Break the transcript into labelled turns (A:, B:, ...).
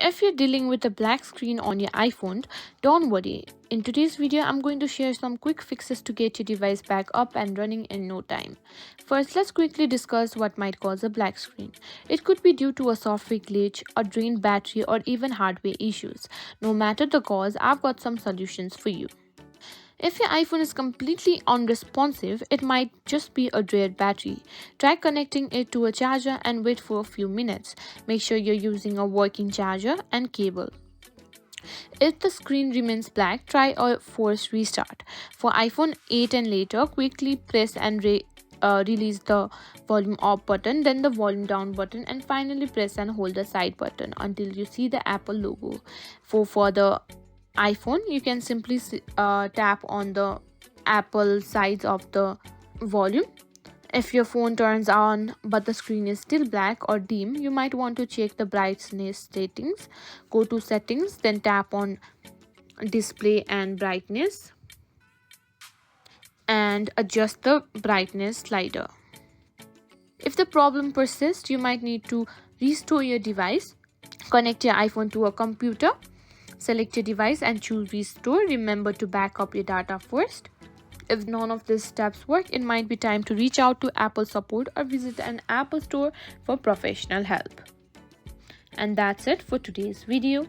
A: If you're dealing with a black screen on your iPhone, don't worry. In today's video, I'm going to share some quick fixes to get your device back up and running in no time. First, let's quickly discuss what might cause a black screen. It could be due to a software glitch, a drained battery, or even hardware issues. No matter the cause, I've got some solutions for you. If your iPhone is completely unresponsive, it might just be a dead battery. Try connecting it to a charger and wait for a few minutes. Make sure you're using a working charger and cable. If the screen remains black, try a forced restart. For iPhone 8 and later, quickly press and release the volume up button, then the volume down button, and finally press and hold the side button until you see the Apple logo. For the iPhone, you can simply tap on the Apple sides of the volume. If your phone turns on but the screen is still black or dim, you might want to check the brightness settings. Go to settings, then tap on display and brightness and adjust the brightness slider. If the problem persists, you might need to restore your device. Connect your iPhone to a computer. Select your device and choose restore. Remember to back up your data first. If none of these steps work, it might be time to reach out to Apple support or visit an Apple store for professional help. And that's it for today's video.